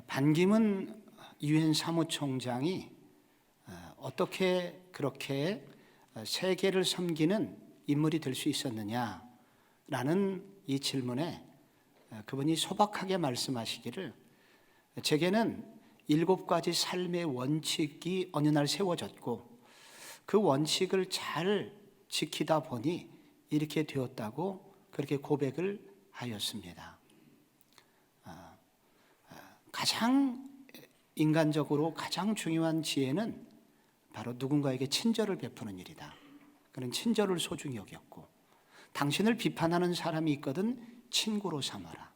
반기문 유엔 사무총장이 어떻게 그렇게 세계를 섬기는 인물이 될 수 있었느냐라는 이 질문에 그분이 소박하게 말씀하시기를, 제게는 7가지 삶의 원칙이 어느 날 세워졌고 그 원칙을 잘 지키다 보니 이렇게 되었다고 그렇게 고백을 하였습니다. 가장 인간적으로 가장 중요한 지혜는 바로 누군가에게 친절을 베푸는 일이다. 그는 친절을 소중히 여겼고, 당신을 비판하는 사람이 있거든 친구로 삼아라.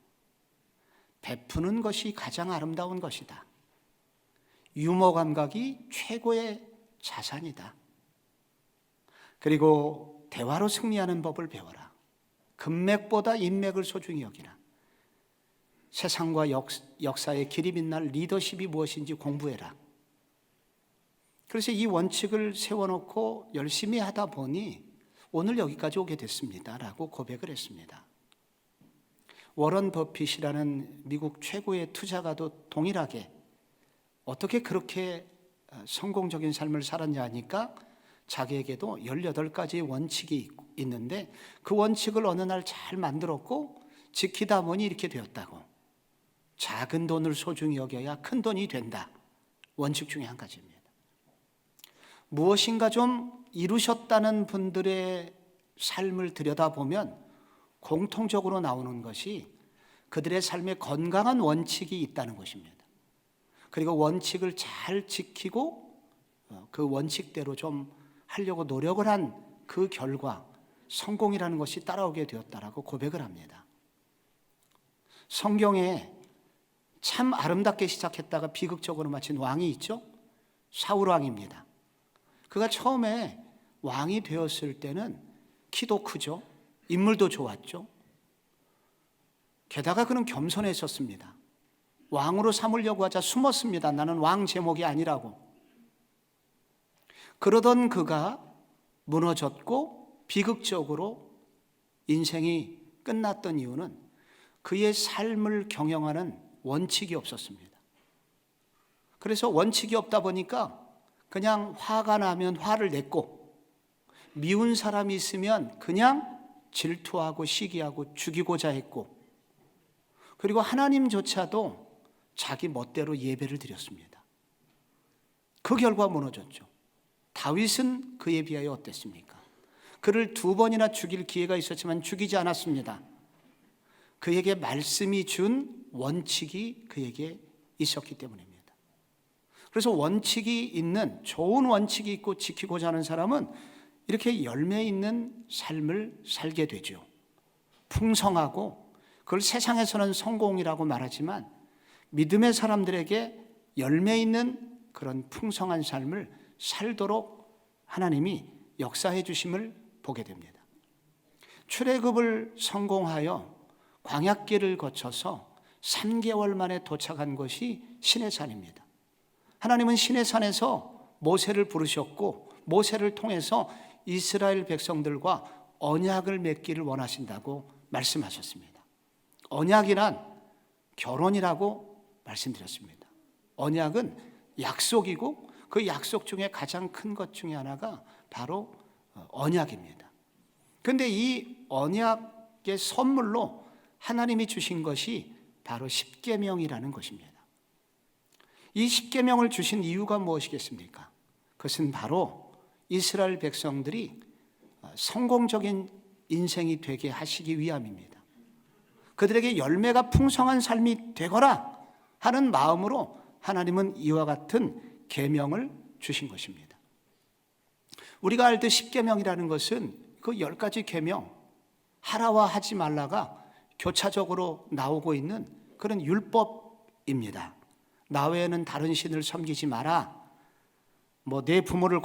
베푸는 것이 가장 아름다운 것이다. 유머 감각이 최고의 자산이다. 그리고 대화로 승리하는 법을 배워라. 금맥보다 인맥을 소중히 여기라. 세상과 역사의 길이 빛날 리더십이 무엇인지 공부해라. 그래서 이 원칙을 세워놓고 열심히 하다 보니 오늘 여기까지 오게 됐습니다 라고 고백을 했습니다. 워런 버핏이라는 미국 최고의 투자가도 동일하게 어떻게 그렇게 성공적인 삶을 살았냐 하니까 자기에게도 18가지의 원칙이 있는데 그 원칙을 어느 날 잘 만들었고 지키다 보니 이렇게 되었다고. 작은 돈을 소중히 여겨야 큰 돈이 된다. 원칙 중에 한 가지입니다. 무엇인가 좀 이루셨다는 분들의 삶을 들여다보면 공통적으로 나오는 것이 그들의 삶에 건강한 원칙이 있다는 것입니다. 그리고 원칙을 잘 지키고 그 원칙대로 좀 하려고 노력을 한 그 결과 성공이라는 것이 따라오게 되었다라고 고백을 합니다. 성경에 참 아름답게 시작했다가 비극적으로 마친 왕이 있죠? 사울 왕입니다. 그가 처음에 왕이 되었을 때는 키도 크죠. 인물도 좋았죠. 게다가 그는 겸손했었습니다. 왕으로 삼으려고 하자 숨었습니다. 나는 왕 제목이 아니라고. 그러던 그가 무너졌고 비극적으로 인생이 끝났던 이유는 그의 삶을 경영하는 원칙이 없었습니다. 그래서 원칙이 없다 보니까 그냥 화가 나면 화를 냈고, 미운 사람이 있으면 그냥 질투하고 시기하고 죽이고자 했고, 그리고 하나님조차도 자기 멋대로 예배를 드렸습니다. 그 결과 무너졌죠. 다윗은 그에 비하여 어땠습니까? 그를 2번이나 죽일 기회가 있었지만 죽이지 않았습니다. 그에게 말씀이 준 원칙이 그에게 있었기 때문입니다. 그래서 원칙이 있는, 좋은 원칙이 있고 지키고자 하는 사람은 이렇게 열매 있는 삶을 살게 되죠. 풍성하고, 그걸 세상에서는 성공이라고 말하지만 믿음의 사람들에게 열매 있는 그런 풍성한 삶을 살도록 하나님이 역사해 주심을 보게 됩니다. 출애굽을 성공하여 광야길을 거쳐서 3개월 만에 도착한 것이 시내산입니다. 하나님은 시내산에서 모세를 부르셨고 모세를 통해서 이스라엘 백성들과 언약을 맺기를 원하신다고 말씀하셨습니다. 언약이란 결혼이라고 말씀드렸습니다. 언약은 약속이고 그 약속 중에 가장 큰 것 중에 하나가 바로 언약입니다. 그런데 이 언약의 선물로 하나님이 주신 것이 바로 십계명이라는 것입니다. 이 십계명을 주신 이유가 무엇이겠습니까? 그것은 바로 이스라엘 백성들이 성공적인 인생이 되게 하시기 위함입니다. 그들에게 열매가 풍성한 삶이 되거라 하는 마음으로 하나님은 이와 같은 계명을 주신 것입니다. 우리가 알듯 십계명이라는 것은 그 10가지 계명, 하라와 하지 말라가 교차적으로 나오고 있는 그런 율법입니다. 나 외에는 다른 신을 섬기지 마라, 내 부모를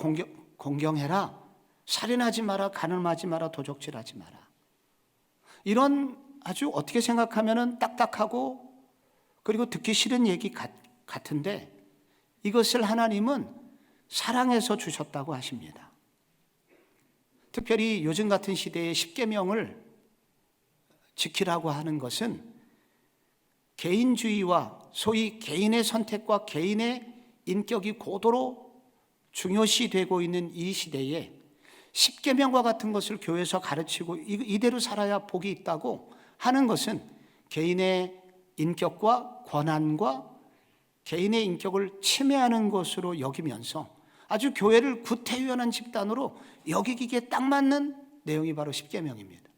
공경해라, 살인하지 마라, 간음하지 마라, 도적질하지 마라. 이런 아주 어떻게 생각하면 딱딱하고 그리고 듣기 싫은 얘기 같은데 이것을 하나님은 사랑해서 주셨다고 하십니다. 특별히 요즘 같은 시대에 십계명을 지키라고 하는 것은 개인주의와 소위 개인의 선택과 개인의 인격이 고도로 중요시되고 있는 이 시대에 십계명과 같은 것을 교회에서 가르치고 이대로 살아야 복이 있다고 하는 것은 개인의 인격과 권한과 개인의 인격을 침해하는 것으로 여기면서 아주 교회를 구태의연한 집단으로 여기기에 딱 맞는 내용이 바로 십계명입니다.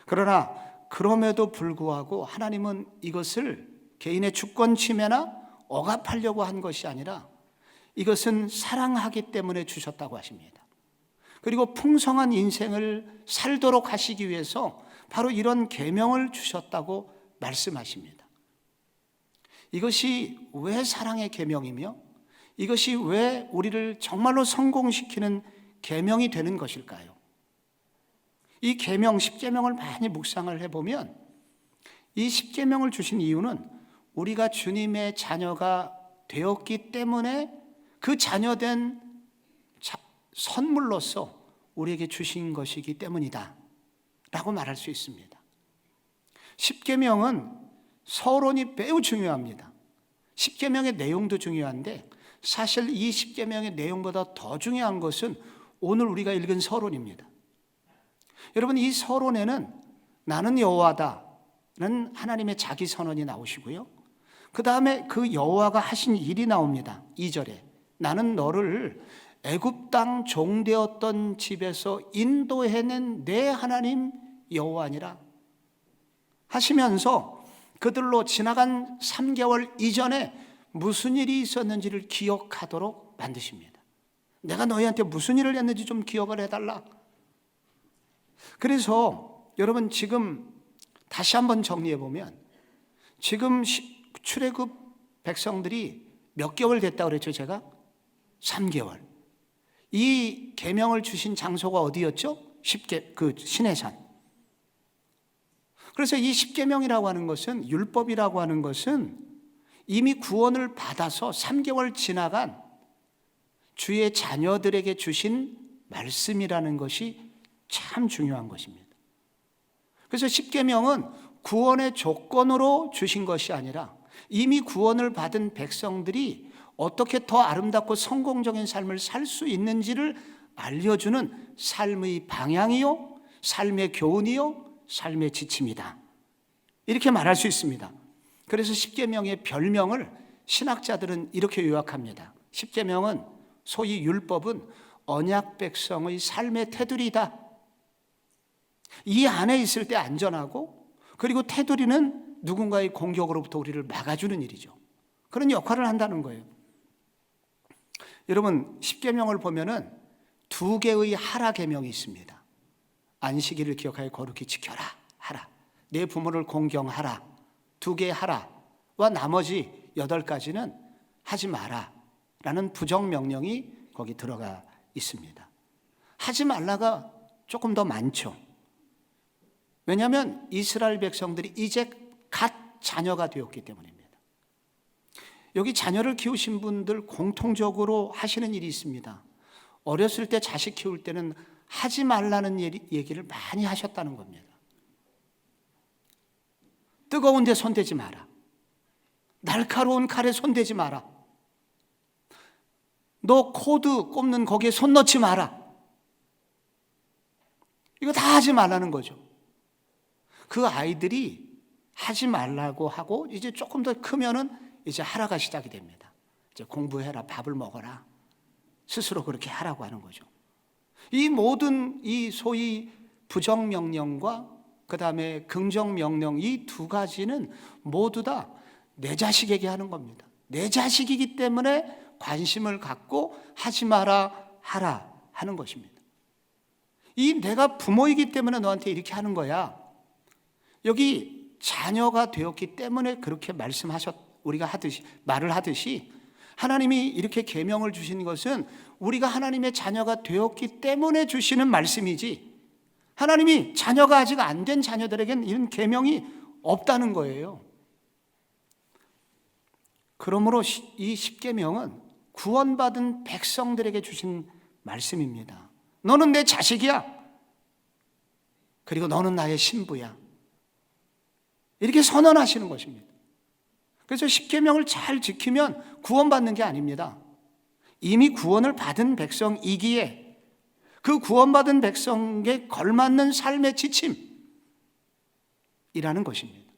그러나 그럼에도 불구하고 하나님은 이것을 개인의 주권 침해나 억압하려고 한 것이 아니라 이것은 사랑하기 때문에 주셨다고 하십니다. 그리고 풍성한 인생을 살도록 하시기 위해서 바로 이런 계명을 주셨다고 말씀하십니다. 이것이 왜 사랑의 계명이며 이것이 왜 우리를 정말로 성공시키는 계명이 되는 것일까요? 이 계명, 십계명을 많이 묵상을 해보면 이 십계명을 주신 이유는 우리가 주님의 자녀가 되었기 때문에 그 자녀된 선물로서 우리에게 주신 것이기 때문이다 라고 말할 수 있습니다. 십계명은 서론이 매우 중요합니다. 십계명의 내용도 중요한데 사실 이 십계명의 내용보다 더 중요한 것은 오늘 우리가 읽은 서론입니다. 여러분, 이 서론에는 나는 여호와다는 하나님의 자기 선언이 나오시고요, 그 다음에 그 여호와가 하신 일이 나옵니다. 2절에 나는 너를 애굽 땅 종되었던 집에서 인도해낸 내 하나님 여호와니라 하시면서 그들로 지나간 3개월 이전에 무슨 일이 있었는지를 기억하도록 만드십니다. 내가 너희한테 무슨 일을 했는지 좀 기억을 해달라. 그래서 여러분, 지금 다시 한번 정리해 보면 지금 출애굽 백성들이 몇 개월 됐다고 그랬죠? 제가 3개월. 이 계명을 주신 장소가 어디였죠? 그 시내산. 그래서 이 십계명이라고 하는 것은, 율법이라고 하는 것은 이미 구원을 받아서 3개월 지나간 주의 자녀들에게 주신 말씀이라는 것이 참 중요한 것입니다. 그래서 십계명은 구원의 조건으로 주신 것이 아니라 이미 구원을 받은 백성들이 어떻게 더 아름답고 성공적인 삶을 살 수 있는지를 알려주는 삶의 방향이요, 삶의 교훈이요, 삶의 지침이다, 이렇게 말할 수 있습니다. 그래서 십계명의 별명을 신학자들은 이렇게 요약합니다. 십계명은, 소위 율법은 언약 백성의 삶의 테두리다. 이 안에 있을 때 안전하고, 그리고 테두리는 누군가의 공격으로부터 우리를 막아주는 일이죠. 그런 역할을 한다는 거예요. 여러분, 십계명을 보면은 2개의 하라 계명이 있습니다. 안식일을 기억하여 거룩히 지켜라, 하라. 내 부모를 공경하라, 2개의 하라와 나머지 8가지는 하지 마라 라는 부정명령이 거기 들어가 있습니다. 하지 말라가 조금 더 많죠. 왜냐하면 이스라엘 백성들이 이제 갓 자녀가 되었기 때문입니다. 여기 자녀를 키우신 분들 공통적으로 하시는 일이 있습니다. 어렸을 때 자식 키울 때는 하지 말라는 얘기를 많이 하셨다는 겁니다. 뜨거운 데 손대지 마라. 날카로운 칼에 손대지 마라. 너 코드 꼽는 거기에 손 넣지 마라. 이거 다 하지 말라는 거죠. 그 아이들이 하지 말라고 하고 이제 조금 더 크면은 이제 하라가 시작이 됩니다. 이제 공부해라, 밥을 먹어라, 스스로 그렇게 하라고 하는 거죠. 이 모든 이 소위 부정명령과 그 다음에 긍정명령, 이 2가지는 모두 다 내 자식에게 하는 겁니다. 내 자식이기 때문에 관심을 갖고 하지 마라, 하라 하는 것입니다. 이 내가 부모이기 때문에 너한테 이렇게 하는 거야. 여기 자녀가 되었기 때문에 그렇게 우리가 말을 하듯이 하나님이 이렇게 계명을 주신 것은 우리가 하나님의 자녀가 되었기 때문에 주시는 말씀이지, 하나님이 자녀가 아직 안 된 자녀들에게는 이런 계명이 없다는 거예요. 그러므로 이 십계명은 구원받은 백성들에게 주신 말씀입니다. 너는 내 자식이야. 그리고 너는 나의 신부야. 이렇게 선언하시는 것입니다. 그래서 십계명을 잘 지키면 구원받는 게 아닙니다. 이미 구원을 받은 백성이기에 그 구원받은 백성에 걸맞는 삶의 지침이라는 것입니다.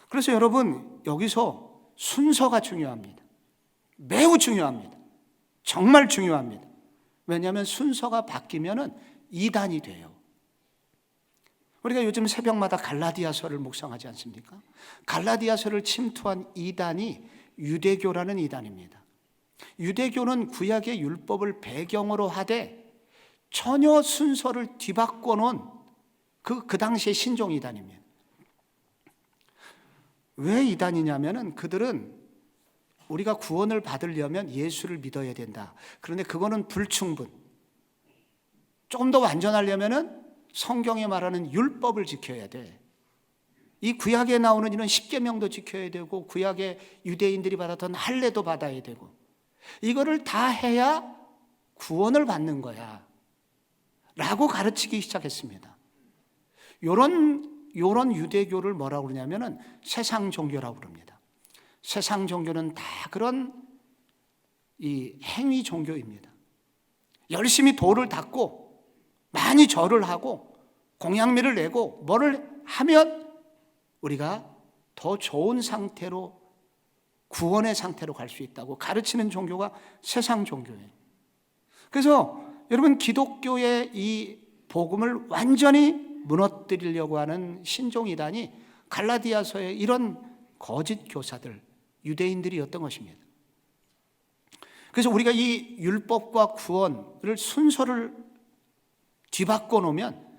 그래서 여러분, 여기서 순서가 중요합니다. 매우 중요합니다. 정말 중요합니다. 왜냐하면 순서가 바뀌면 이단이 돼요. 우리가 요즘 새벽마다 갈라디아서를 묵상하지 않습니까? 갈라디아서를 침투한 이단이 유대교라는 이단입니다. 유대교는 구약의 율법을 배경으로 하되 전혀 순서를 뒤바꿔 놓은 그 당시의 신종 이단입니다. 왜 이단이냐면은 그들은 우리가 구원을 받으려면 예수를 믿어야 된다. 그런데 그거는 불충분. 조금 더 완전하려면은 성경에 말하는 율법을 지켜야 돼. 이 구약에 나오는 이런 십계명도 지켜야 되고 구약의 유대인들이 받았던 할례도 받아야 되고 이거를 다 해야 구원을 받는 거야 라고 가르치기 시작했습니다. 요런 유대교를 뭐라고 그러냐면은 세상 종교라고 그럽니다. 세상 종교는 다 그런 이 행위 종교입니다. 열심히 도를 닦고 많이 절을 하고 공양미를 내고 뭐를 하면 우리가 더 좋은 상태로 구원의 상태로 갈 수 있다고 가르치는 종교가 세상 종교예요. 그래서 여러분, 기독교의 이 복음을 완전히 무너뜨리려고 하는 신종이단이 갈라디아서의 이런 거짓 교사들, 유대인들이었던 것입니다. 그래서 우리가 이 율법과 구원을 순서를 뒤바꿔 놓으면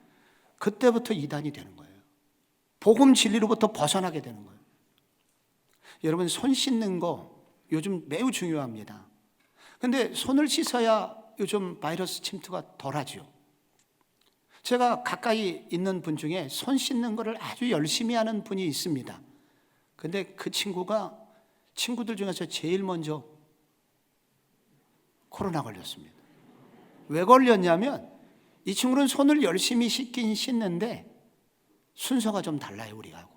그때부터 이단이 되는 거예요. 복음 진리로부터 벗어나게 되는 거예요. 여러분, 손 씻는 거 요즘 매우 중요합니다. 근데 손을 씻어야 요즘 바이러스 침투가 덜하죠. 제가 가까이 있는 분 중에 손 씻는 거를 아주 열심히 하는 분이 있습니다. 근데 그 친구가 친구들 중에서 제일 먼저 코로나 걸렸습니다. 왜 걸렸냐면 이 친구는 손을 열심히 씻긴 씻는데 순서가 좀 달라요, 우리하고.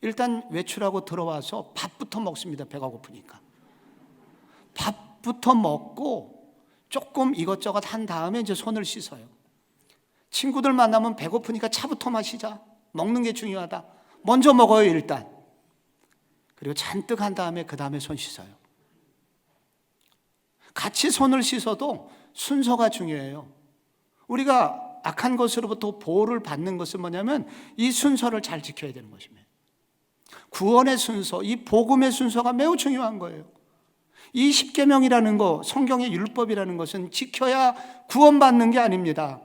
일단 외출하고 들어와서 밥부터 먹습니다. 배가 고프니까. 밥부터 먹고 조금 이것저것 한 다음에 이제 손을 씻어요. 친구들 만나면 배고프니까 차부터 마시자. 먹는 게 중요하다. 먼저 먹어요, 일단. 그리고 잔뜩 한 다음에 그 다음에 손 씻어요. 같이 손을 씻어도 순서가 중요해요. 우리가 악한 것으로부터 보호를 받는 것은 뭐냐면 이 순서를 잘 지켜야 되는 것입니다. 구원의 순서, 이 복음의 순서가 매우 중요한 거예요. 이 십계명이라는 거, 성경의 율법이라는 것은 지켜야 구원받는 게 아닙니다.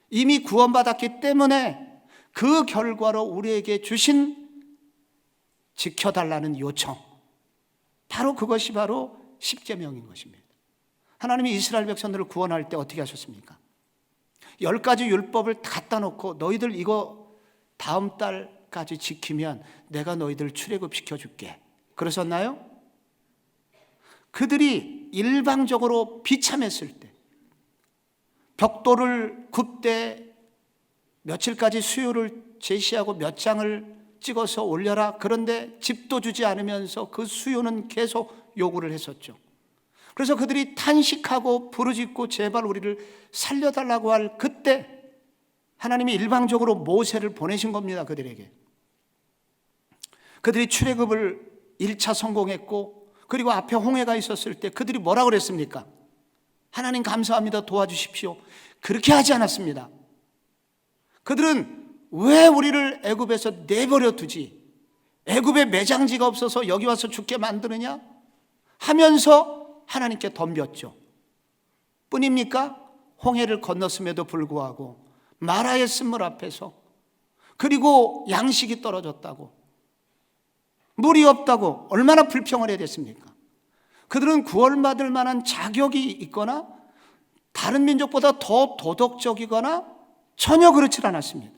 이미 구원받았기 때문에 그 결과로 우리에게 주신 지켜달라는 요청, 바로 그것이 바로 십계명인 것입니다. 하나님이 이스라엘 백성들을 구원할 때 어떻게 하셨습니까? 10가지 율법을 갖다 놓고 너희들 이거 다음 달까지 지키면 내가 너희들 출애굽시켜줄게. 그러셨나요? 그들이 일방적으로 비참했을 때 벽돌을 굽되 며칠까지 수요를 제시하고 몇 장을 찍어서 올려라. 그런데 집도 주지 않으면서 그 수요는 계속 요구를 했었죠. 그래서 그들이 탄식하고 부르짖고 제발 우리를 살려달라고 할 그때 하나님이 일방적으로 모세를 보내신 겁니다. 그들에게. 그들이 출애굽을 1차 성공했고 그리고 앞에 홍해가 있었을 때 그들이 뭐라고 그랬습니까? 하나님 감사합니다. 도와주십시오. 그렇게 하지 않았습니다. 그들은 왜 우리를 애굽에서 내버려 두지? 애굽에 매장지가 없어서 여기 와서 죽게 만드느냐? 하면서 하나님께 덤볐죠. 뿐입니까? 홍해를 건넜음에도 불구하고 마라의 쓴물 앞에서, 그리고 양식이 떨어졌다고, 물이 없다고 얼마나 불평을 해야 됐습니까? 그들은 구원받을 만한 자격이 있거나 다른 민족보다 더 도덕적이거나 전혀 그렇지 않았습니다.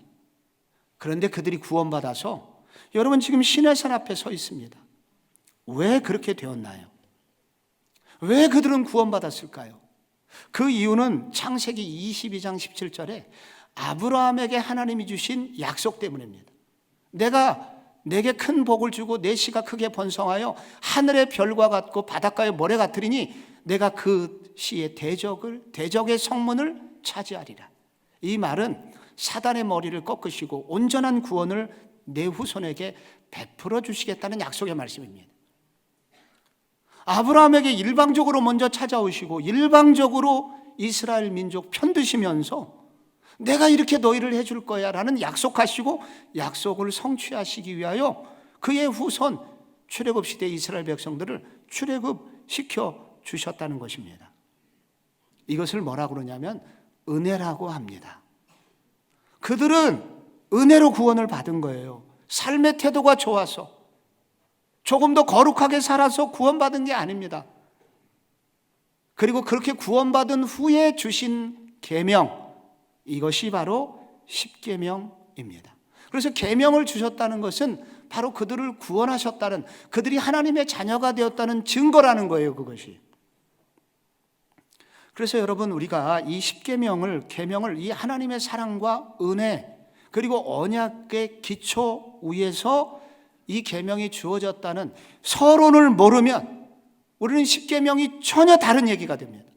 그런데 그들이 구원받아서 여러분 지금 시내산 앞에 서 있습니다. 왜 그렇게 되었나요? 왜 그들은 구원받았을까요? 그 이유는 창세기 22장 17절에 아브라함에게 하나님이 주신 약속 때문입니다. 내가 내게 큰 복을 주고 내 씨가 크게 번성하여 하늘의 별과 같고 바닷가의 모래 같으리니 내가 그 씨의 대적의 성문을 차지하리라. 이 말은 사단의 머리를 꺾으시고 온전한 구원을 내 후손에게 베풀어 주시겠다는 약속의 말씀입니다. 아브라함에게 일방적으로 먼저 찾아오시고 일방적으로 이스라엘 민족 편드시면서 내가 이렇게 너희를 해줄 거야 라는 약속하시고 약속을 성취하시기 위하여 그의 후손 출애굽 시대 이스라엘 백성들을 출애굽시켜 주셨다는 것입니다. 이것을 뭐라고 그러냐면 은혜라고 합니다. 그들은 은혜로 구원을 받은 거예요. 삶의 태도가 좋아서 조금 더 거룩하게 살아서 구원받은 게 아닙니다. 그리고 그렇게 구원받은 후에 주신 계명, 이것이 바로 십계명입니다. 그래서 계명을 주셨다는 것은 바로 그들을 구원하셨다는, 그들이 하나님의 자녀가 되었다는 증거라는 거예요, 그것이. 그래서 여러분, 우리가 이 십계명을, 계명을 이 하나님의 사랑과 은혜 그리고 언약의 기초 위에서 이 계명이 주어졌다는 서론을 모르면 우리는 십계명이 전혀 다른 얘기가 됩니다.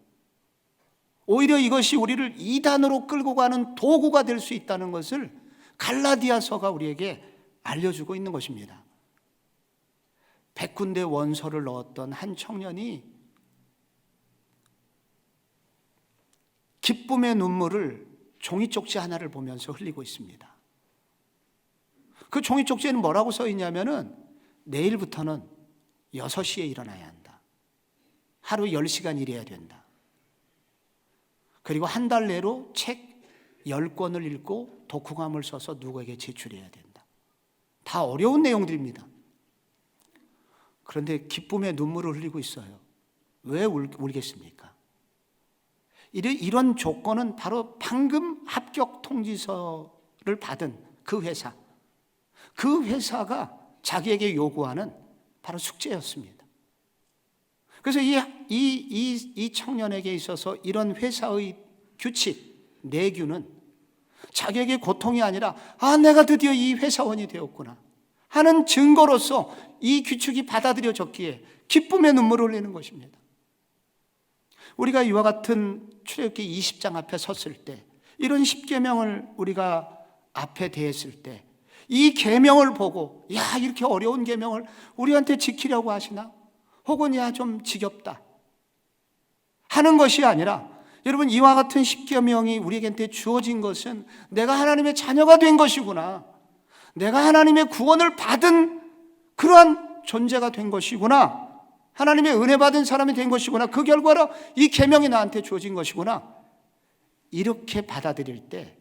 오히려 이것이 우리를 이단으로 끌고 가는 도구가 될 수 있다는 것을 갈라디아서가 우리에게 알려주고 있는 것입니다. 100군데 원서를 넣었던 한 청년이 기쁨의 눈물을 종이 쪽지 하나를 보면서 흘리고 있습니다. 그 종이 쪽지에는 뭐라고 써 있냐면은 내일부터는 6시에 일어나야 한다. 하루 10시간 일해야 된다. 그리고 한 달 내로 책 10권을 읽고 독후감을 써서 누구에게 제출해야 된다. 다 어려운 내용들입니다. 그런데 기쁨의 눈물을 흘리고 있어요. 왜 울겠습니까? 이런 조건은 바로 방금 합격 통지서를 받은 그 회사. 그 회사가 자기에게 요구하는 바로 숙제였습니다. 그래서 이 청년에게 있어서 이런 회사의 규칙, 내규는 자기에게 고통이 아니라 내가 드디어 이 회사원이 되었구나 하는 증거로서 이 규칙이 받아들여졌기에 기쁨의 눈물을 흘리는 것입니다. 우리가 이와 같은 출애굽기 20장 앞에 섰을 때, 이런 십계명을 우리가 앞에 대했을 때, 이 계명을 보고 이렇게 어려운 계명을 우리한테 지키려고 하시나? 혹은 좀 지겹다 하는 것이 아니라, 여러분, 이와 같은 십계명이 우리에게 주어진 것은 내가 하나님의 자녀가 된 것이구나, 내가 하나님의 구원을 받은 그러한 존재가 된 것이구나, 하나님의 은혜 받은 사람이 된 것이구나, 그 결과로 이 계명이 나한테 주어진 것이구나, 이렇게 받아들일 때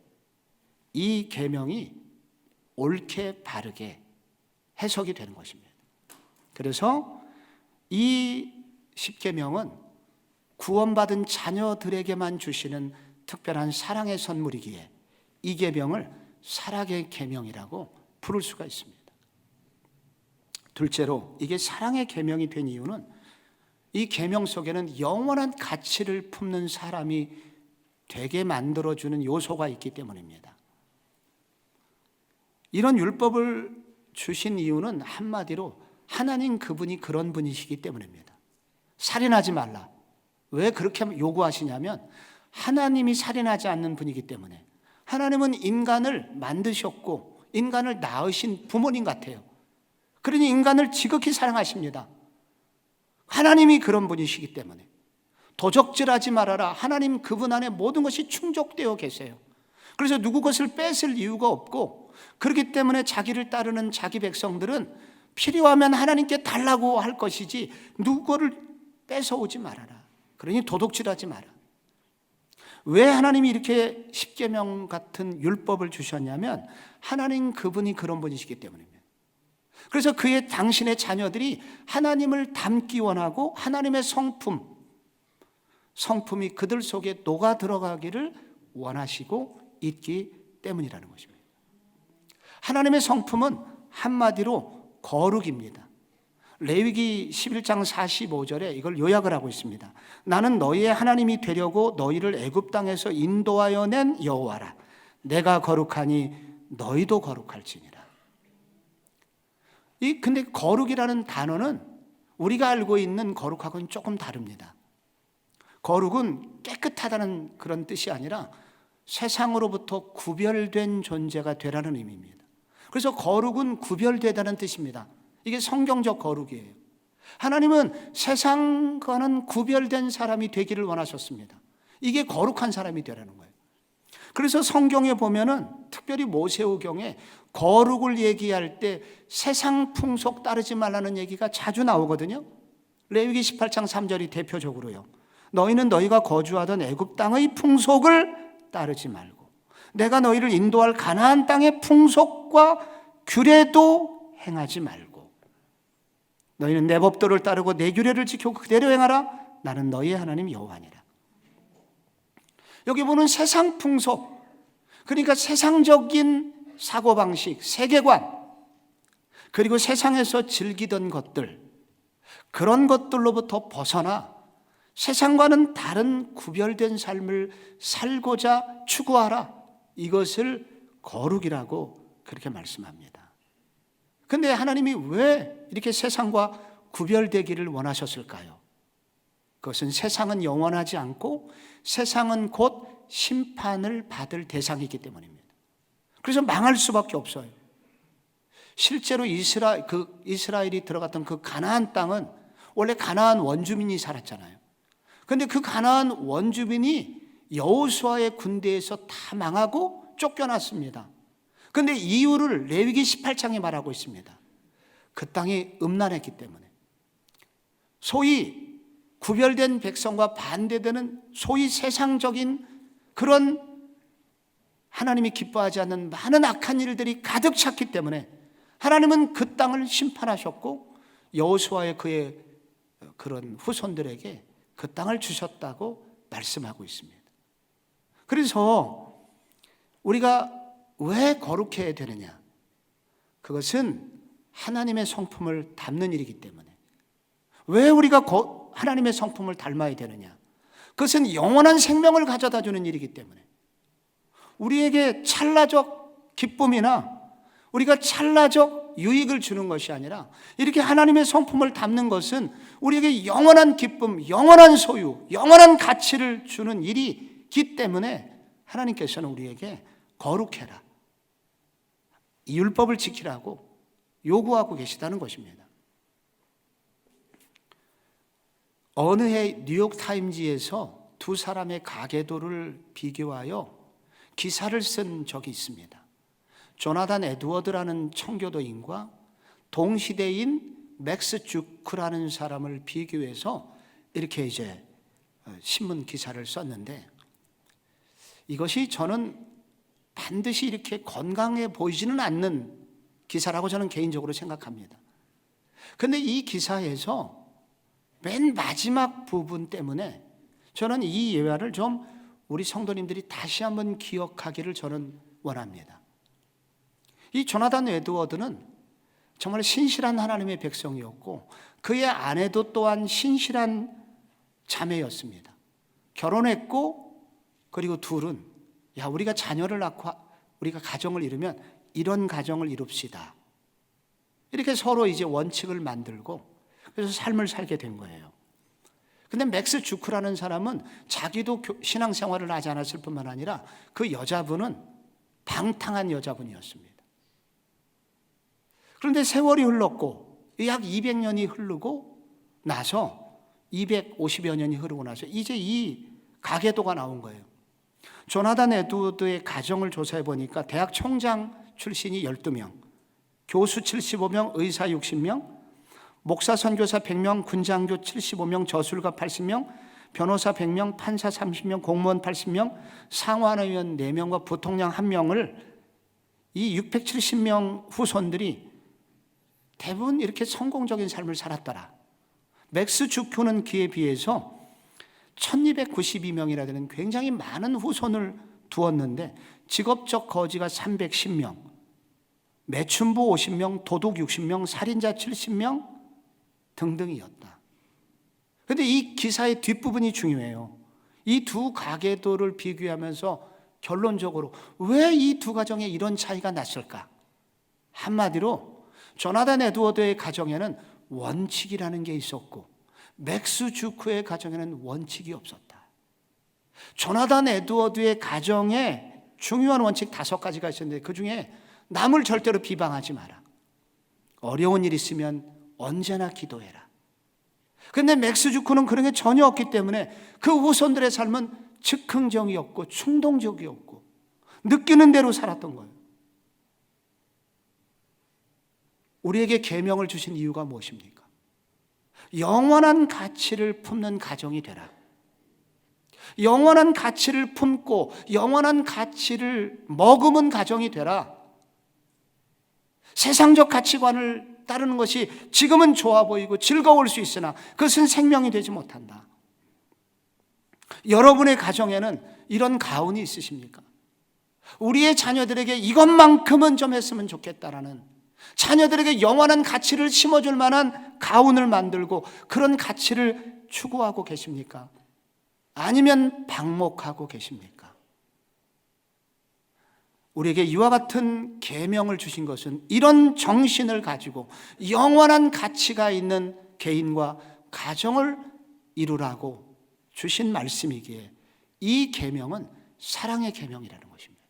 이 계명이 옳게 바르게 해석이 되는 것입니다. 그래서 이 십계명은 구원받은 자녀들에게만 주시는 특별한 사랑의 선물이기에 이 계명을 사랑의 계명이라고 부를 수가 있습니다. 둘째로, 이게 사랑의 계명이 된 이유는 이 계명 속에는 영원한 가치를 품는 사람이 되게 만들어주는 요소가 있기 때문입니다. 이런 율법을 주신 이유는 한마디로 하나님 그분이 그런 분이시기 때문입니다. 살인하지 말라. 왜 그렇게 요구하시냐면 하나님이 살인하지 않는 분이기 때문에. 하나님은 인간을 만드셨고 인간을 낳으신 부모님 같아요. 그러니 인간을 지극히 사랑하십니다. 하나님이 그런 분이시기 때문에. 도적질하지 말아라. 하나님 그분 안에 모든 것이 충족되어 계세요. 그래서 누구 것을 뺏을 이유가 없고, 그렇기 때문에 자기를 따르는 자기 백성들은 필요하면 하나님께 달라고 할 것이지 누구 거를 뺏어오지 말아라. 그러니 도둑질하지 마라. 왜 하나님이 이렇게 십계명 같은 율법을 주셨냐면 하나님 그분이 그런 분이시기 때문입니다. 그래서 당신의 자녀들이 하나님을 닮기 원하고 하나님의 성품이 그들 속에 녹아 들어가기를 원하시고 있기 때문이라는 것입니다. 하나님의 성품은 한마디로 거룩입니다. 레위기 11장 45절에 이걸 요약을 하고 있습니다. 나는 너희의 하나님이 되려고 너희를 애굽 땅에서 인도하여 낸 여호와라. 내가 거룩하니 너희도 거룩할지니라. 근데 거룩이라는 단어는 우리가 알고 있는 거룩하고는 조금 다릅니다. 거룩은 깨끗하다는 그런 뜻이 아니라 세상으로부터 구별된 존재가 되라는 의미입니다. 그래서 거룩은 구별되다는 뜻입니다. 이게 성경적 거룩이에요. 하나님은 세상과는 구별된 사람이 되기를 원하셨습니다. 이게 거룩한 사람이 되라는 거예요. 그래서 성경에 보면은 특별히 모세오경에 거룩을 얘기할 때 세상 풍속 따르지 말라는 얘기가 자주 나오거든요. 레위기 18장 3절이 대표적으로요. 너희는 너희가 거주하던 애굽 땅의 풍속을 따르지 말고 내가 너희를 인도할 가나안 땅의 풍속과 규례도 행하지 말고 너희는 내 법도를 따르고 내 규례를 지키고 그대로 행하라. 나는 너희의 하나님 여호와니라. 여기 보는 세상 풍속, 그러니까 세상적인 사고방식, 세계관, 그리고 세상에서 즐기던 것들, 그런 것들로부터 벗어나 세상과는 다른 구별된 삶을 살고자 추구하라. 이것을 거룩이라고 그렇게 말씀합니다. 그런데 하나님이 왜 이렇게 세상과 구별되기를 원하셨을까요? 그것은 세상은 영원하지 않고 세상은 곧 심판을 받을 대상이기 때문입니다. 그래서 망할 수밖에 없어요. 실제로 이스라엘이 들어갔던 그 가나안 땅은 원래 가나안 원주민이 살았잖아요. 그런데 그 가나안 원주민이 여호수아의 군대에서 다 망하고 쫓겨났습니다. 그런데 이유를 레위기 18장에 말하고 있습니다. 그 땅이 음란했기 때문에. 소위 구별된 백성과 반대되는 소위 세상적인 그런 하나님이 기뻐하지 않는 많은 악한 일들이 가득 찼기 때문에 하나님은 그 땅을 심판하셨고 여호수아의 그의 그런 후손들에게 그 땅을 주셨다고 말씀하고 있습니다. 그래서 우리가 왜 거룩해야 되느냐? 그것은 하나님의 성품을 닮는 일이기 때문에. 왜 우리가 하나님의 성품을 닮아야 되느냐? 그것은 영원한 생명을 가져다 주는 일이기 때문에. 우리에게 찰나적 기쁨이나 우리가 찰나적 유익을 주는 것이 아니라 이렇게 하나님의 성품을 닮는 것은 우리에게 영원한 기쁨, 영원한 소유, 영원한 가치를 주는 일이기 때문에 하나님께서는 우리에게 거룩해라, 이 율법을 지키라고 요구하고 계시다는 것입니다. 어느 해 뉴욕타임즈에서 두 사람의 가계도를 비교하여 기사를 쓴 적이 있습니다. 조나단 에드워드라는 청교도인과 동시대인 맥스 주크라는 사람을 비교해서 이렇게 이제 신문 기사를 썼는데, 이것이 저는 반드시 이렇게 건강해 보이지는 않는 기사라고 저는 개인적으로 생각합니다. 그런데 이 기사에서 맨 마지막 부분 때문에 저는 이 예화를 좀 우리 성도님들이 다시 한번 기억하기를 저는 원합니다. 이 조나단 에드워드는 정말 신실한 하나님의 백성이었고 그의 아내도 또한 신실한 자매였습니다. 결혼했고 그리고 둘은 우리가 자녀를 낳고 우리가 가정을 이루면 이런 가정을 이룹시다. 이렇게 서로 이제 원칙을 만들고 그래서 삶을 살게 된 거예요. 근데 맥스 주크라는 사람은 자기도 신앙생활을 하지 않았을 뿐만 아니라 그 여자분은 방탕한 여자분이었습니다. 그런데 세월이 흘렀고 약 200년이 흐르고 나서 250여 년이 흐르고 나서 이제 이 가계도가 나온 거예요. 조나단 에드워드의 가정을 조사해 보니까 대학 총장 출신이 12명, 교수 75명, 의사 60명, 목사 선교사 100명, 군장교 75명, 저술가 80명, 변호사 100명, 판사 30명, 공무원 80명, 상원의원 4명과 부통령 1명을 이 670명 후손들이 대부분 이렇게 성공적인 삶을 살았더라. 맥스 주크는 그에 비해서 1292명이라 되는 굉장히 많은 후손을 두었는데 직업적 거지가 310명, 매춘부 50명, 도둑 60명, 살인자 70명 등등이었다. 그런데 이 기사의 뒷부분이 중요해요. 이 두 가계도를 비교하면서 결론적으로 왜 이 두 가정에 이런 차이가 났을까? 한마디로 조나단 에드워드의 가정에는 원칙이라는 게 있었고 맥스 주크의 가정에는 원칙이 없었다. 조나단 에드워드의 가정에 중요한 원칙 5가지가 있었는데 그 중에 남을 절대로 비방하지 마라. 어려운 일 있으면 언제나 기도해라. 그런데 맥스 주크는 그런 게 전혀 없기 때문에 그 후손들의 삶은 즉흥적이었고 충동적이었고 느끼는 대로 살았던 거예요. 우리에게 계명을 주신 이유가 무엇입니까? 영원한 가치를 품는 가정이 되라. 영원한 가치를 품고 영원한 가치를 머금은 가정이 되라. 세상적 가치관을 따르는 것이 지금은 좋아 보이고 즐거울 수 있으나 그것은 생명이 되지 못한다. 여러분의 가정에는 이런 가훈이 있으십니까? 우리의 자녀들에게 이것만큼은 좀 했으면 좋겠다라는, 자녀들에게 영원한 가치를 심어줄 만한 가훈을 만들고 그런 가치를 추구하고 계십니까? 아니면 방목하고 계십니까? 우리에게 이와 같은 계명을 주신 것은 이런 정신을 가지고 영원한 가치가 있는 개인과 가정을 이루라고 주신 말씀이기에 이 계명은 사랑의 계명이라는 것입니다.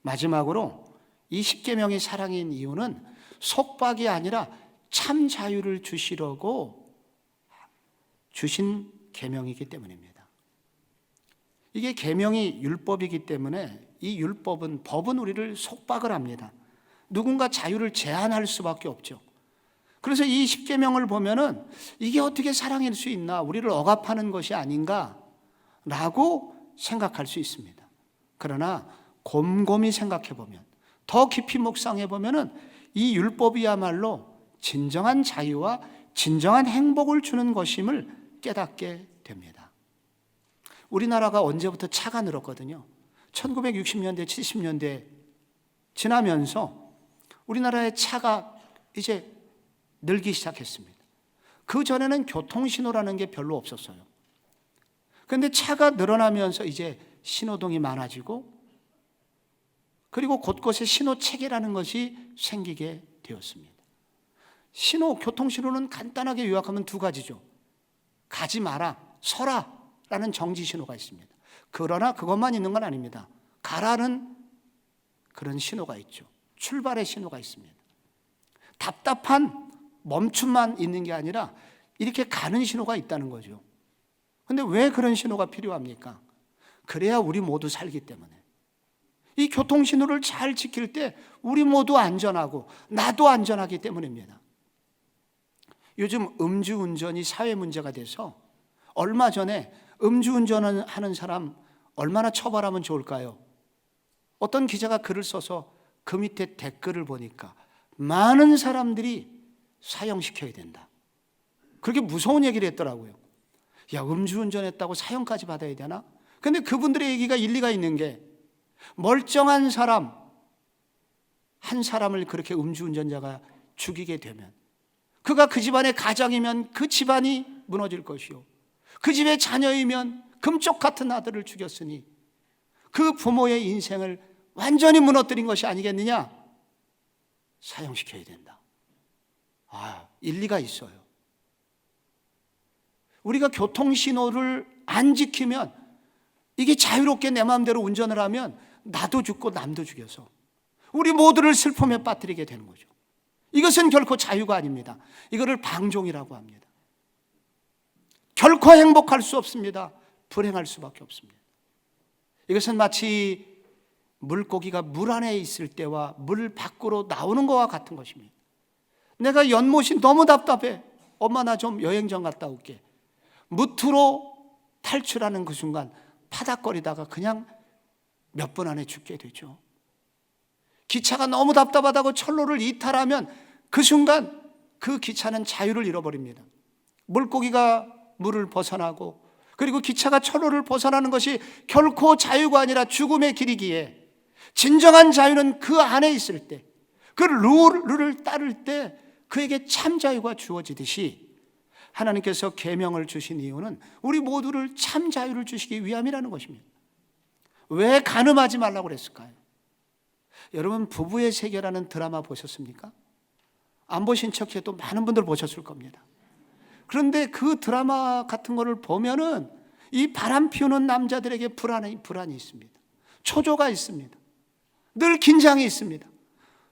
마지막으로 이 10계명이 사랑인 이유는 속박이 아니라 참 자유를 주시려고 주신 계명이기 때문입니다. 이게 계명이 율법이기 때문에 이 법은 우리를 속박을 합니다. 누군가 자유를 제한할 수밖에 없죠. 그래서 이 10계명을 보면은 이게 어떻게 사랑일 수 있나, 우리를 억압하는 것이 아닌가라고 생각할 수 있습니다. 그러나 곰곰이 생각해 보면, 더 깊이 묵상해 보면은 이 율법이야말로 진정한 자유와 진정한 행복을 주는 것임을 깨닫게 됩니다. 우리나라가 언제부터 차가 늘었거든요. 1960년대, 70년대 지나면서 우리나라의 차가 이제 늘기 시작했습니다. 그 전에는 교통신호라는 게 별로 없었어요. 그런데 차가 늘어나면서 이제 신호등이 많아지고, 그리고 곳곳에 신호체계라는 것이 생기게 되었습니다. 교통신호는 간단하게 요약하면 2가지죠. 가지 마라, 서라 라는 정지 신호가 있습니다. 그러나 그것만 있는 건 아닙니다. 가라는 그런 신호가 있죠. 출발의 신호가 있습니다. 답답한 멈춤만 있는 게 아니라 이렇게 가는 신호가 있다는 거죠. 그런데 왜 그런 신호가 필요합니까? 그래야 우리 모두 살기 때문에. 이 교통신호를 잘 지킬 때 우리 모두 안전하고 나도 안전하기 때문입니다. 요즘 음주운전이 사회 문제가 돼서 얼마 전에 음주운전을 하는 사람 얼마나 처벌하면 좋을까요? 어떤 기자가 글을 써서 그 밑에 댓글을 보니까 많은 사람들이 사형시켜야 된다. 그렇게 무서운 얘기를 했더라고요. 야, 음주운전했다고 사형까지 받아야 되나? 근데 그분들의 얘기가 일리가 있는 게, 멀쩡한 사람 한 사람을 그렇게 음주운전자가 죽이게 되면 그가 그 집안의 가장이면 그 집안이 무너질 것이요, 그 집의 자녀이면 금쪽 같은 아들을 죽였으니 그 부모의 인생을 완전히 무너뜨린 것이 아니겠느냐? 사형시켜야 된다. 일리가 있어요. 우리가 교통신호를 안 지키면, 이게 자유롭게 내 마음대로 운전을 하면 나도 죽고 남도 죽여서 우리 모두를 슬픔에 빠뜨리게 되는 거죠. 이것은 결코 자유가 아닙니다. 이거를 방종이라고 합니다. 결코 행복할 수 없습니다. 불행할 수밖에 없습니다. 이것은 마치 물고기가 물 안에 있을 때와 물 밖으로 나오는 것과 같은 것입니다. 내가 연못이 너무 답답해. 엄마, 나 좀 여행 좀 갔다 올게. 무트로 탈출하는 그 순간 파닥거리다가 그냥 몇 분 안에 죽게 되죠. 기차가 너무 답답하다고 철로를 이탈하면 그 순간 그 기차는 자유를 잃어버립니다. 물고기가 물을 벗어나고, 그리고 기차가 철로를 벗어나는 것이 결코 자유가 아니라 죽음의 길이기에, 진정한 자유는 그 안에 있을 때, 그 룰을 따를 때 그에게 참 자유가 주어지듯이, 하나님께서 계명을 주신 이유는 우리 모두를 참 자유를 주시기 위함이라는 것입니다. 왜 간음하지 말라고 그랬을까요? 여러분, 부부의 세계라는 드라마 보셨습니까? 안 보신 척해도 많은 분들 보셨을 겁니다. 그런데 그 드라마 같은 거를 보면은 이 바람 피우는 남자들에게 불안이 있습니다. 초조가 있습니다. 늘 긴장이 있습니다.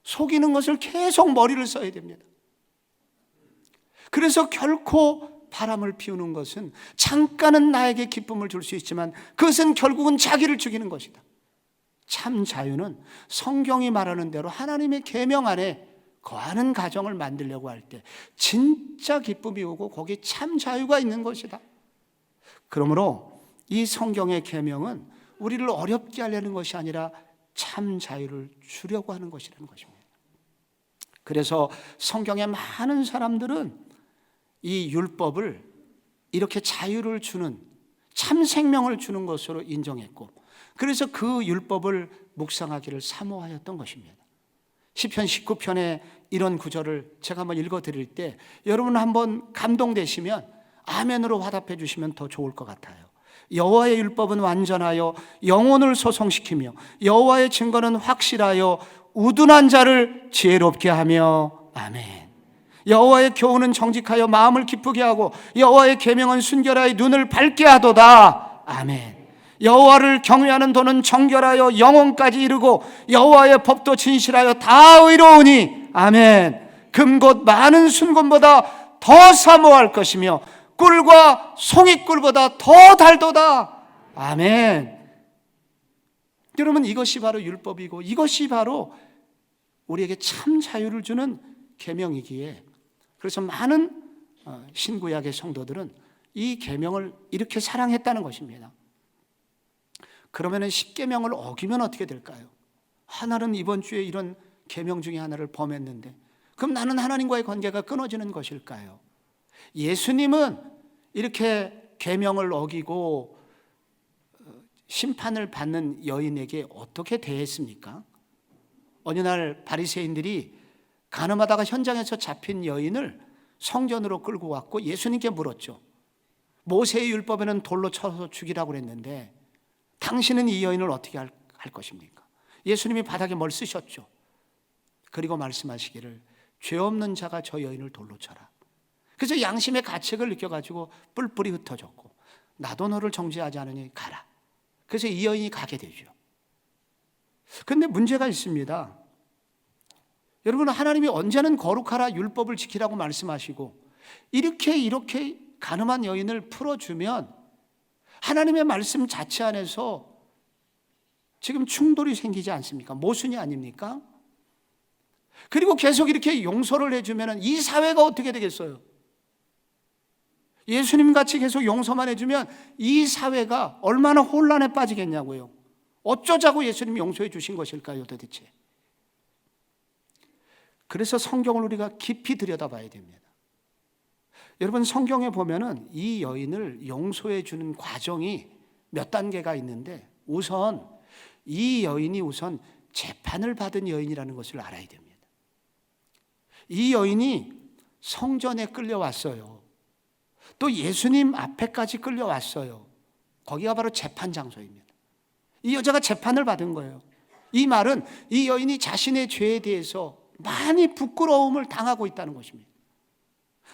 속이는 것을 계속 머리를 써야 됩니다. 그래서 결코 바람을 피우는 것은 잠깐은 나에게 기쁨을 줄 수 있지만 그것은 결국은 자기를 죽이는 것이다. 참 자유는 성경이 말하는 대로 하나님의 계명 안에 거하는 가정을 만들려고 할 때 진짜 기쁨이 오고 거기에 참 자유가 있는 것이다. 그러므로 이 성경의 계명은 우리를 어렵게 하려는 것이 아니라 참 자유를 주려고 하는 것이라는 것입니다. 그래서 성경의 많은 사람들은 이 율법을 이렇게 자유를 주는, 참 생명을 주는 것으로 인정했고, 그래서 그 율법을 묵상하기를 사모하였던 것입니다. 시편 19편에 이런 구절을 제가 한번 읽어드릴 때 여러분 한번 감동되시면 아멘으로 화답해 주시면 더 좋을 것 같아요. 여호와의 율법은 완전하여 영혼을 소성시키며 여호와의 증거는 확실하여 우둔한 자를 지혜롭게 하며. 아멘. 여호와의 교훈은 정직하여 마음을 기쁘게 하고 여호와의 계명은 순결하여 눈을 밝게 하도다. 아멘. 여호와를 경외하는 도는 정결하여 영혼까지 이르고 여호와의 법도 진실하여 다 의로우니. 아멘. 금곧 많은 순금보다 더 사모할 것이며 꿀과 송이꿀보다 더 달도다. 아멘. 여러분, 이것이 바로 율법이고 이것이 바로 우리에게 참 자유를 주는 계명이기에, 그래서 많은 신구약의 성도들은 이 계명을 이렇게 사랑했다는 것입니다. 그러면 10계명을 어기면 어떻게 될까요? 하나는 이번 주에 이런 계명 중에 하나를 범했는데 그럼 나는 하나님과의 관계가 끊어지는 것일까요? 예수님은 이렇게 계명을 어기고 심판을 받는 여인에게 어떻게 대했습니까? 어느 날 바리새인들이 간음하다가 현장에서 잡힌 여인을 성전으로 끌고 왔고 예수님께 물었죠. 모세의 율법에는 돌로 쳐서 죽이라고 그랬는데 당신은 이 여인을 어떻게 할 것입니까? 예수님이 바닥에 뭘 쓰셨죠. 그리고 말씀하시기를 죄 없는 자가 저 여인을 돌로 쳐라. 그래서 양심의 가책을 느껴가지고 뿔뿔이 흩어졌고 나도 너를 정죄하지 않으니 가라. 그래서 이 여인이 가게 되죠. 그런데 문제가 있습니다. 여러분, 하나님이 언제는 거룩하라 율법을 지키라고 말씀하시고 이렇게 간음한 여인을 풀어주면 하나님의 말씀 자체 안에서 지금 충돌이 생기지 않습니까? 모순이 아닙니까? 그리고 계속 이렇게 용서를 해주면 이 사회가 어떻게 되겠어요? 예수님 같이 계속 용서만 해주면 이 사회가 얼마나 혼란에 빠지겠냐고요. 어쩌자고 예수님이 용서해 주신 것일까요, 도대체? 그래서 성경을 우리가 깊이 들여다봐야 됩니다. 여러분, 성경에 보면은 이 여인을 용서해 주는 과정이 몇 단계가 있는데 우선 이 여인이 우선 재판을 받은 여인이라는 것을 알아야 됩니다. 이 여인이 성전에 끌려왔어요. 또 예수님 앞에까지 끌려왔어요. 거기가 바로 재판 장소입니다. 이 여자가 재판을 받은 거예요. 이 말은 이 여인이 자신의 죄에 대해서 많이 부끄러움을 당하고 있다는 것입니다.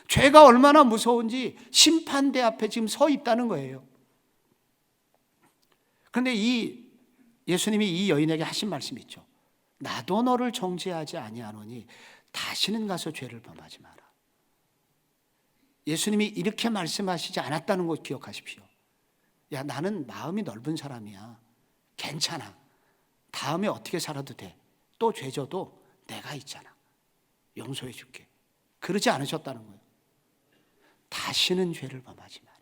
죄가 얼마나 무서운지 심판대 앞에 지금 서 있다는 거예요. 그런데 예수님이 이 여인에게 하신 말씀이 있죠. 나도 너를 정죄하지 아니하노니 다시는 가서 죄를 범하지 마라. 예수님이 이렇게 말씀하시지 않았다는 것 기억하십시오. 야, 나는 마음이 넓은 사람이야. 괜찮아. 다음에 어떻게 살아도 돼. 또 죄 져도 내가 있잖아. 용서해 줄게. 그러지 않으셨다는 거예요. 다시는 죄를 범하지 마라.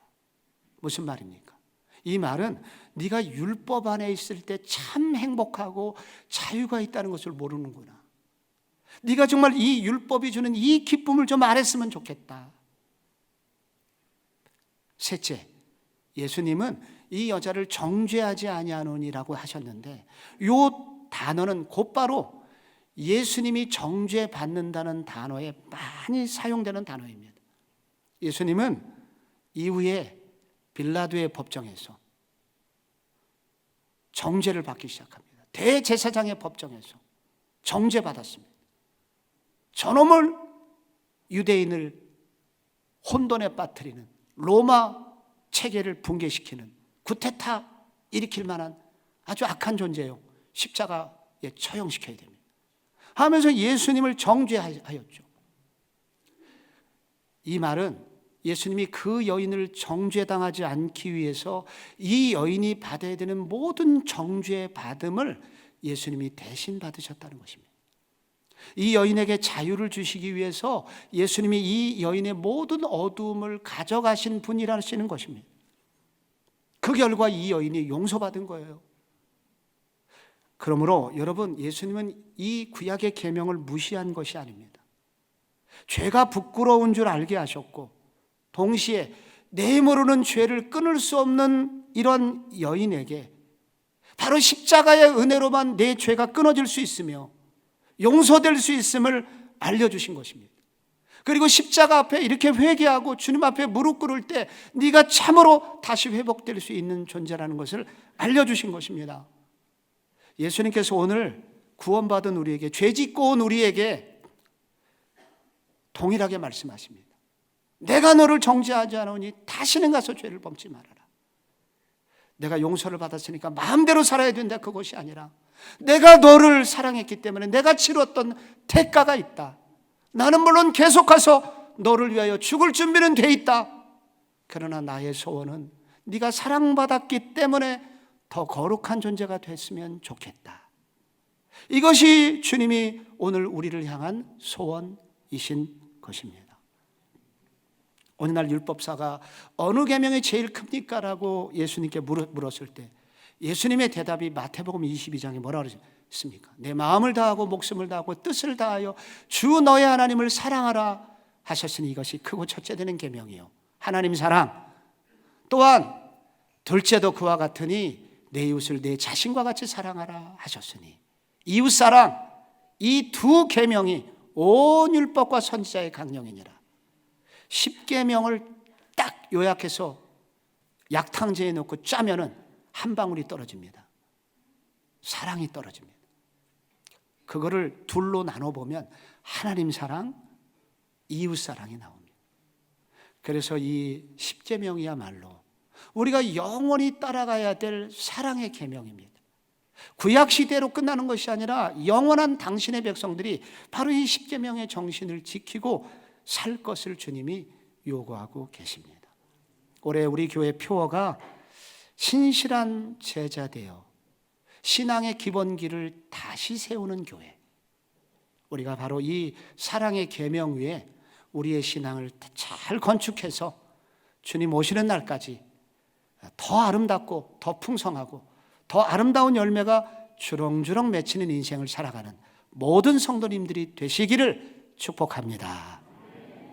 무슨 말입니까? 이 말은 네가 율법 안에 있을 때 참 행복하고 자유가 있다는 것을 모르는구나. 네가 정말 이 율법이 주는 이 기쁨을 좀 알았으면 좋겠다. 셋째, 예수님은 이 여자를 정죄하지 아니하노니라고 하셨는데 이 단어는 곧바로 예수님이 정죄받는다는 단어에 많이 사용되는 단어입니다. 예수님은 이후에 빌라도의 법정에서 정죄를 받기 시작합니다. 대제사장의 법정에서 정죄받았습니다. 저놈을 유대인을 혼돈에 빠뜨리는 로마 체계를 붕괴시키는 구테타 일으킬 만한 아주 악한 존재요, 십자가에 처형시켜야 됩니다 하면서 예수님을 정죄하였죠. 이 말은 예수님이 그 여인을 정죄당하지 않기 위해서 이 여인이 받아야 되는 모든 정죄 받음을 예수님이 대신 받으셨다는 것입니다. 이 여인에게 자유를 주시기 위해서 예수님이 이 여인의 모든 어두움을 가져가신 분이라시는 것입니다. 그 결과 이 여인이 용서받은 거예요. 그러므로 여러분, 예수님은 이 구약의 계명을 무시한 것이 아닙니다. 죄가 부끄러운 줄 알게 하셨고, 동시에 내 모르는 죄를 끊을 수 없는 이런 여인에게 바로 십자가의 은혜로만 내 죄가 끊어질 수 있으며 용서될 수 있음을 알려주신 것입니다. 그리고 십자가 앞에 이렇게 회개하고 주님 앞에 무릎 꿇을 때 네가 참으로 다시 회복될 수 있는 존재라는 것을 알려주신 것입니다. 예수님께서 오늘 구원받은 우리에게, 죄 짓고 온 우리에게 동일하게 말씀하십니다. 내가 너를 정죄하지 않으니 다시는 가서 죄를 범치 말아라. 내가 용서를 받았으니까 마음대로 살아야 된다, 그것이 아니라 내가 너를 사랑했기 때문에 내가 치렀던 대가가 있다. 나는 물론 계속 가서 너를 위하여 죽을 준비는 돼 있다. 그러나 나의 소원은 네가 사랑받았기 때문에 더 거룩한 존재가 됐으면 좋겠다. 이것이 주님이 오늘 우리를 향한 소원이신 것입니다. 어느 날 율법사가 어느 계명이 제일 큽니까? 라고 예수님께 물었을 때 예수님의 대답이 마태복음 22장에 뭐라고 그랬습니까? 내 마음을 다하고 목숨을 다하고 뜻을 다하여 주 너의 하나님을 사랑하라 하셨으니 이것이 크고 첫째 되는 계명이요, 하나님 사랑, 또한 둘째도 그와 같으니 내 이웃을 내 자신과 같이 사랑하라 하셨으니, 이웃사랑, 이 두 계명이 온 율법과 선지자의 강령이니라. 10계명을 딱 요약해서 약탕제에 넣고 짜면은 한 방울이 떨어집니다. 사랑이 떨어집니다. 그거를 둘로 나눠보면 하나님 사랑, 이웃 사랑이 나옵니다. 그래서 이 10계명이야말로 우리가 영원히 따라가야 될 사랑의 계명입니다. 구약 시대로 끝나는 것이 아니라 영원한 당신의 백성들이 바로 이 10계명의 정신을 지키고 살 것을 주님이 요구하고 계십니다. 올해 우리 교회 표어가 신실한 제자 되어 신앙의 기본기를 다시 세우는 교회. 우리가 바로 이 사랑의 계명 위에 우리의 신앙을 잘 건축해서 주님 오시는 날까지 더 아름답고 더 풍성하고 더 아름다운 열매가 주렁주렁 맺히는 인생을 살아가는 모든 성도님들이 되시기를 축복합니다.